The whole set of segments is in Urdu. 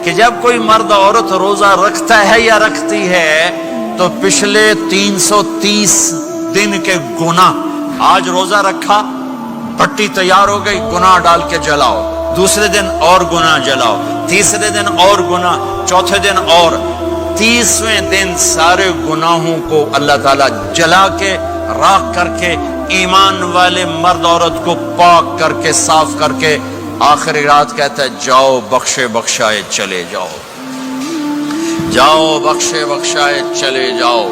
کہ جب کوئی مرد عورت روزہ رکھتا ہے یا رکھتی ہے تو پچھلے 330 دن کے گناہ، آج روزہ رکھا، پٹی تیار ہو گئی، گناہ ڈال کے جلاؤ، دوسرے دن اور گناہ جلاؤ، تیسرے دن اور گناہ، چوتھے دن اور، 30ویں دن سارے گناہوں کو اللہ تعالیٰ جلا کے راکھ کر کے ایمان والے مرد عورت کو پاک کر کے صاف کر کے آخری رات کہتا ہے جاؤ بخشے بخشائے چلے جاؤ، جاؤ بخشے بخشائے چلے جاؤ۔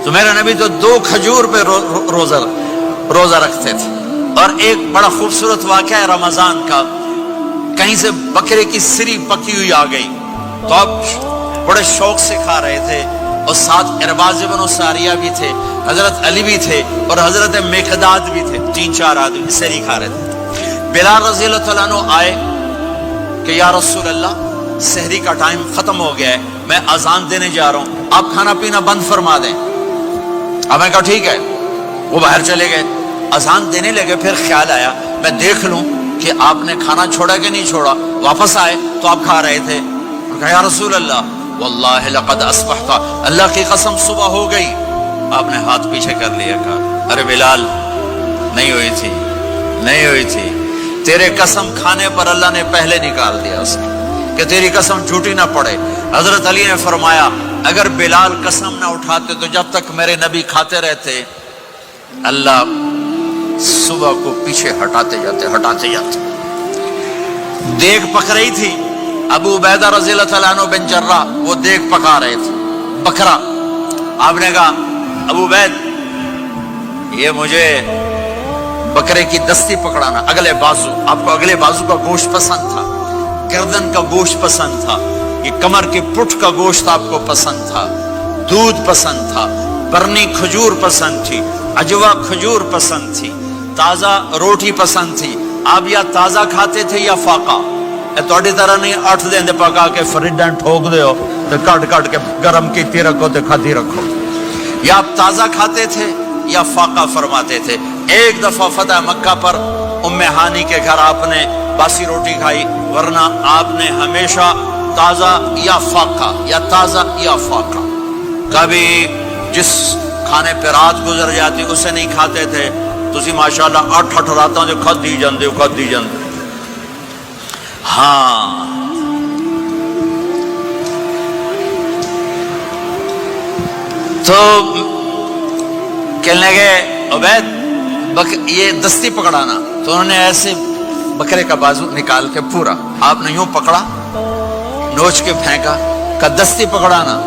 تو میرا نبی تو 2 کھجور پہ روزہ رکھتے تھے۔ اور ایک بڑا خوبصورت واقعہ ہے رمضان کا، کہیں سے بکرے کی سری پکی ہوئی آ گئی تو آپ بڑے شوق سے کھا رہے تھے، اور ساتھ ارباز بن ساریہ بھی تھے، حضرت علی بھی تھے اور حضرت مقداد بھی تھے، 3-4 آدمی سری کھا رہے تھے۔ بلال رضی اللہ عنہ آئے کہ یا رسول اللہ سحری کا ٹائم ختم ہو گیا ہے، میں اذان دینے جا رہا ہوں، آپ کھانا پینا بند فرما دیں۔ اب میں کہا ٹھیک ہے، وہ باہر چلے گئے، اذان دینے لگے، پھر خیال آیا میں دیکھ لوں کہ آپ نے کھانا چھوڑا کہ نہیں چھوڑا، واپس آئے تو آپ کھا رہے تھے۔ کہا یا رسول اللہ واللہ لقد اصبحت، اللہ کی قسم صبح ہو گئی۔ آپ نے ہاتھ پیچھے کر لیا، کہا ارے بلال نہیں ہوئی تھی، نہیں ہوئی تھی، تیرے قسم کھانے پر اللہ نے پہلے نکال دیا اس کہ تیری قسم جھوٹی نہ پڑے۔ حضرت علی نے فرمایا اگر بلال قسم نہ اٹھاتے تو جب تک میرے نبی کھاتے رہتے اللہ صبح کو پیچھے ہٹاتے جاتے۔ دیگ پک رہی تھی، ابو عبیدہ رضی اللہ تعالیٰ عنہ بن جراح وہ دیگ پکا رہے تھے، بکرا۔ آپ نے کہا ابو عبید یہ مجھے بکرے کی دستی پکڑانا، اگلے بازو، آپ کو اگلے بازو کا گوشت پسند تھا، گردن کا گوشت پسند تھا، یہ کمر کی پٹھ کا گوشت آپ کو پسند تھا، دودھ پسند تھا، برنی کھجور پسند تھی، عجوا کھجور پسند تھی، تازہ روٹی پسند تھی۔ آپ یا تازہ کھاتے تھے یا فاقہ، تھوڑی طرح نہیں 8 دن پکا کے فریڈن ٹھوک دے ہو تو کٹ کے گرم کی رکھو تو کھاتی رکھو، یا آپ تازہ کھاتے تھے یا فاقہ فرماتے تھے۔ ایک دفعہ فتح مکہ پر ام ہانی کے گھر آپ نے باسی روٹی کھائی، ورنہ آپ نے ہمیشہ تازہ یا فاقہ یا تازہ یا فاقہ، کبھی جس کھانے پہ رات گزر جاتی اسے نہیں کھاتے تھے۔ تسی ماشاءاللہ 8 راتوں جو کھدی جاندے ہاں۔ تو کہنے لگے عبید یہ دستی پکڑانا، تو انہوں نے ایسے بکرے کا بازو نکال کے پورا آپ نے یوں پکڑا، نوچ کے پھینکا، کہ دستی پکڑانا،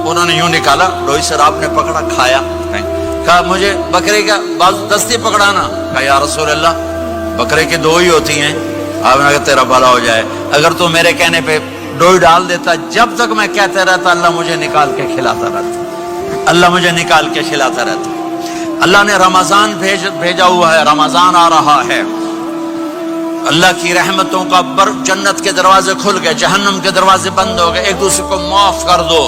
انہوں نے یوں نکالا، لوئی سر آپ نے پکڑا، کھایا، کہا مجھے بکرے کا بازو دستی پکڑانا۔ کہا یا رسول اللہ بکرے کی 2 ہی ہوتی ہیں۔ آپ نے کہا تیرا بھلا ہو جائے، اگر تو میرے کہنے پہ ڈوئی ڈال دیتا، جب تک میں کہتے رہتا اللہ مجھے نکال کے کھلاتا رہتا، اللہ مجھے نکال کے کھلاتا رہتا۔ اللہ نے رمضان بھیجا ہوا ہے، رمضان آ رہا ہے، اللہ کی رحمتوں کا جنت کے دروازے کھل گئے، جہنم کے دروازے بند ہو گئے، ایک دوسرے کو معاف کر دو،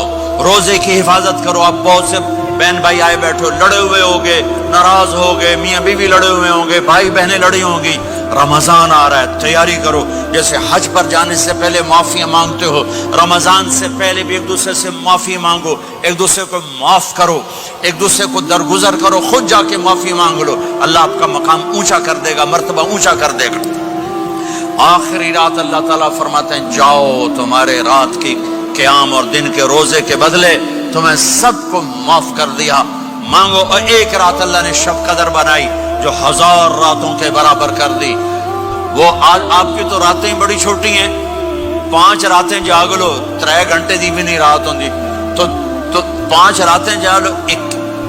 روزے کی حفاظت کرو۔ اب بہت سے بہن بھائی آئے بیٹھو، لڑے ہوئے ہوگے، ناراض ہوگے، میاں بیوی لڑے ہوئے ہوں گے، بھائی بہنیں لڑی ہوں گی، رمضان آ رہا ہے، تیاری کرو۔ جیسے حج پر جانے سے پہلے معافی مانگتے ہو، رمضان سے پہلے بھی ایک دوسرے سے معافی مانگو، ایک دوسرے کو معاف کرو، ایک دوسرے کو درگزر کرو، خود جا کے معافی مانگ لو، اللہ آپ کا مقام اونچا کر دے گا، مرتبہ اونچا کر دے گا۔ آخری رات اللہ تعالیٰ فرماتے ہیں جاؤ، تمہارے رات کی قیام اور دن کے روزے کے بدلے تمہیں سب کو معاف کر دیا، مانگو۔ اور ایک رات اللہ نے شب قدر بنائی جو 1000 راتوں کے برابر کر دی۔ وہ آج آپ کی تو راتیں بڑی چھوٹی ہیں، 5 راتیں جاگ لو، 3 گھنٹے دی بھی نہیں رات ہوندی، تو 5 راتیں جاگ لو،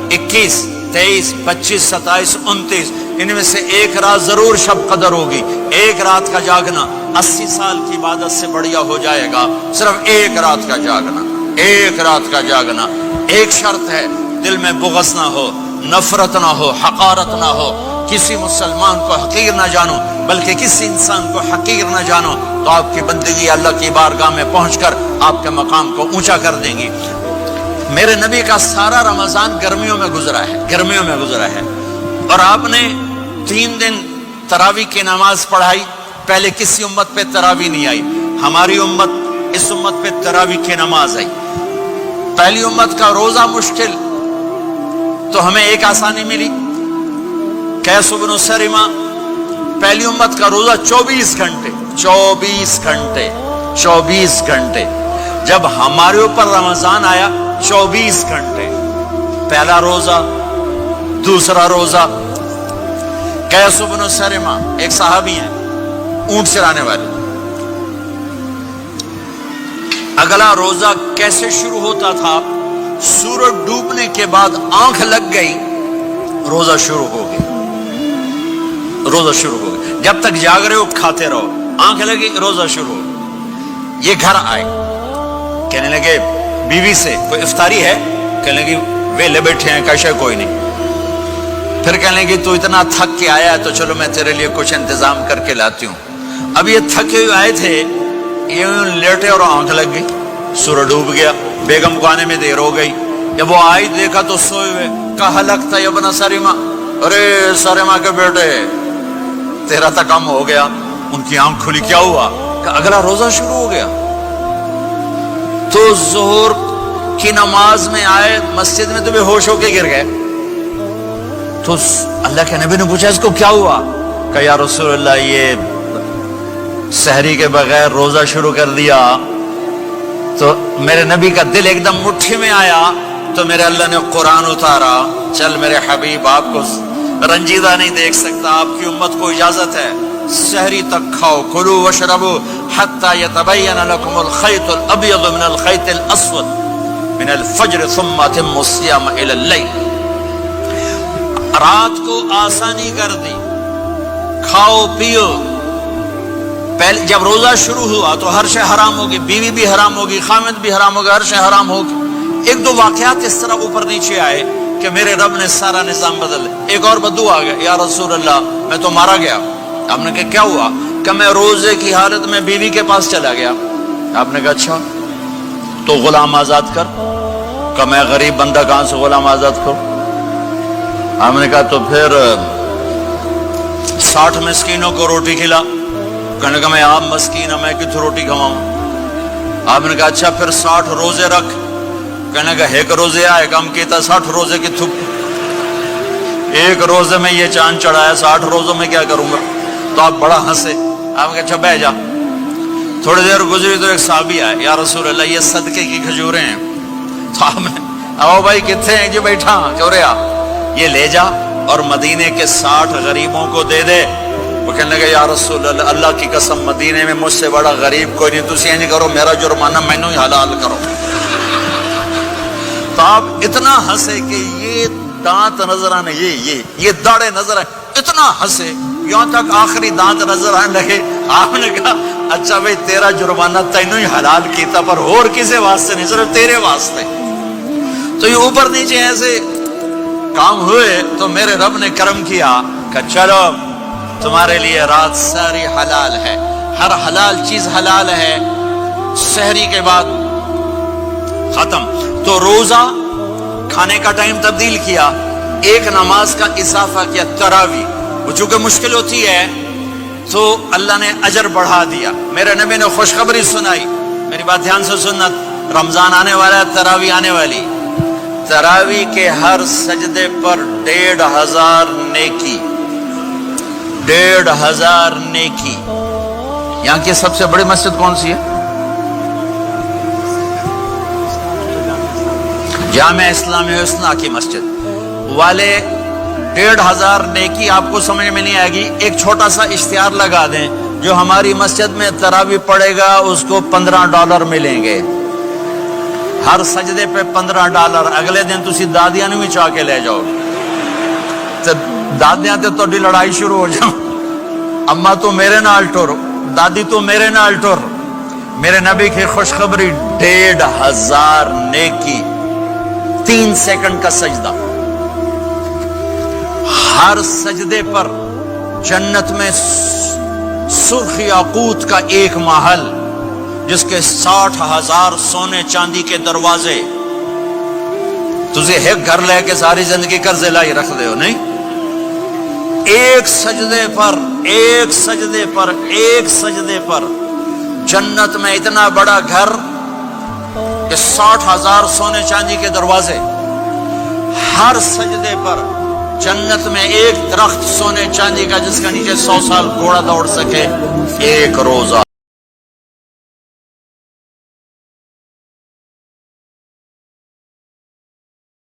21 23 25 27 29، ان میں سے ایک رات ضرور شب قدر ہوگی۔ ایک رات کا جاگنا 80 سال کی عبادت سے بڑھیا ہو جائے گا، صرف ایک رات کا جاگنا، ایک رات کا جاگنا۔ ایک شرط ہے، دل میں بغض نہ ہو، نفرت نہ ہو، حقارت نہ ہو، کسی مسلمان کو حقیر نہ جانو، بلکہ کسی انسان کو حقیر نہ جانو، تو آپ کی بندگی اللہ کی بارگاہ میں پہنچ کر آپ کے مقام کو اونچا کر دیں گی۔ میرے نبی کا سارا رمضان گرمیوں میں گزرا ہے، گرمیوں میں گزرا ہے، اور آپ نے 3 دن تراویح کی نماز پڑھائی۔ پہلے کسی امت پہ تراویح نہیں آئی، ہماری امت اس امت پہ تراویح کی نماز آئی. پہلی امت کا روزہ مشکل تو ہمیں ایک آسانی ملی. قیس بن سرمہ پہلی امت کا روزہ 24 گھنٹے 24 گھنٹے 24 گھنٹے. جب ہمارے اوپر رمضان آیا 24 گھنٹے پہلا روزہ دوسرا روزہ. قیس بن سرمہ ایک صحابی ہیں اونٹ چرانے والے. اگلا روزہ کیسے شروع ہوتا تھا؟ سورج ڈوبنے کے بعد آنکھ لگ گئی روزہ شروع ہو گئی. روزہ شروع ہو گیا. جب تک جاگ رہے ہو کھاتے رہو. آنکھ لگی روزہ شروع ہو. یہ گھر آئے کہنے لگے بیوی سے کوئی افطاری ہے؟ کہنے لگے ویلے بیٹھے ہیں کیسے کوئی نہیں. پھر کہنے لگے تو اتنا تھک کے آیا ہے تو چلو میں تیرے لیے کچھ انتظام کر کے لاتی ہوں. اب یہ تھکے ہوئے آئے تھے یہ لیٹے اور آنکھ لگ گئی. سورج ڈوب گیا. بیگم کو آنے میں دیر ہو گئی. جب وہ آئی دیکھا تو سوئے ہوئے. کہا لگتا ہے ابن سرمہ ارے سرمہ کے بیٹے تیرا تو کم ہو گیا. ان کی آنکھ کھلی. کیا ہوا؟ کہ اگلا روزہ شروع ہو گیا. تو ظہر کی نماز میں آئے مسجد میں تو بے ہوش ہو کے گر گئے. تو اللہ کے نبی نے پوچھا اس کو کیا ہوا؟ کہ یا رسول اللہ یہ سحری کے بغیر روزہ شروع کر دیا. تو میرے نبی کا دل ایک دم مٹھی میں آیا تو میرے اللہ نے قرآن اتارا. چل میرے حبیب آپ کو رنجیدہ نہیں دیکھ سکتا. آپ کی امت کو اجازت ہے سحری تک کھاؤ. کلوا واشربوا حتی یتبین لکم الخیط الابیض من الخیط الاسود من الفجر ثم اتموا الصیام الی اللیل. رات کو آسانی کر دی. کھاؤ پیو. پہلے جب روزہ شروع ہوا تو ہر شے حرام ہوگی. بیوی بھی حرام ہوگی خامد بھی حرام ہوگا. ہر شے حرام ہوگی. ایک دو واقعات اس طرح اوپر نیچے آئے کہ میرے رب نے سارا نظام بدل. ایک اور بدو آ گیا. یا رسول اللہ میں تو مارا گیا. آپ نے کہا کیا ہوا؟ کہ میں روزے کی حالت میں بیوی کے پاس چلا گیا. آپ نے کہا اچھا تو غلام آزاد کر. کہ میں غریب بندہ کہاں سے غلام آزاد کروں؟ آپ نے کہا تو پھر 60 مسکینوں کو روٹی کھلا. کہنے کا میں آپ مسکین ہوں میں کتوں روٹی کھواؤں؟ آپ نے کہا اچھا پھر 60 روزے رکھ. کہنے کا ایک روزے آئے کم کیتا 60 روزے کی تھپ. ایک روزے میں یہ چاند چڑھایا 60 روزوں میں کیا کروں گا؟ تو آپ بڑا ہنسے. آپ نے کہا اچھا بہ جا. تھوڑی دیر گزری تو ایک صحابی آئے. یا رسول اللہ یہ صدقے کی کھجوریں ہیں. تو آپ نے آؤ بھائی کتنے ہیں؟ جی بیٹھا کیوں رہا. یہ لے جا اور مدینے کے 60 غریبوں کو دے دے. وہ کہنے لگا یا رسول اللہ اللہ کی قسم مدینے میں مجھ سے بڑا غریب کوئی نہیں. تسی نہیں کرو میرا جرمانہ مینوں ہی حلال کرو. تو آپ اتنا ہنسے کہ یہ دانت نظر آنے یہ داڑے نظر آئے. اتنا ہنسے یہاں تک آخری دانت نظر آنے لگے. آپ نے کہا اچھا بھائی تیرا جرمانہ تینوں ہی حلال کیتا پر اور کسی واسطے نہیں صرف تیرے واسطے. تو یہ اوپر نیچے ایسے کام ہوئے تو میرے رب نے کرم کیا کہ چلو تمہارے لیے رات ساری حلال ہے. ہر حلال چیز حلال ہے. سحری کے بعد ختم. تو روزہ کھانے کا ٹائم تبدیل کیا. ایک نماز کا اضافہ کیا تراویح. وہ چونکہ مشکل ہوتی ہے تو اللہ نے اجر بڑھا دیا. میرے نبی نے خوشخبری سنائی. میری بات دھیان سے سننا. رمضان آنے والا ہے تراویح آنے والی. تراویح کے ہر سجدے پر 1500 نیکی. 1500 نیکی. یہاں کی سب سے بڑی مسجد کون سی ہے؟ جامع اسلامی حسنہ کی مسجد والے. 1500 نیکی آپ کو سمجھ میں نہیں آئے گی. ایک چھوٹا سا اشتہار لگا دیں جو ہماری مسجد میں تراویح پڑے گا اس کو $15 ملیں گے. ہر سجدے پہ $15. اگلے دن تسی دادیاں بھی چاہ کے لے جاؤ. دادیاں تے تو لڑائی شروع ہو جاؤ. اما تو میرے نال ٹر دادی تو میرے نال ٹر. میرے نبی کی خوشخبری 1500 نیکی. 3 سیکنڈ کا سجدہ. ہر سجدے پر جنت میں سرخ یاقوت کا ایک محل جس کے 60,000 سونے چاندی کے دروازے. تجھے ایک گھر لے کے ساری زندگی قرضے لائی رکھ دے ہو نہیں. ایک سجدے پر جنت میں اتنا بڑا گھر کہ 60,000 سونے چاندی کے دروازے، ہر سجدے پر جنت میں ایک درخت سونے چاندی کا جس کا نیچے 100 سال گھوڑا دوڑ سکے، ایک روزہ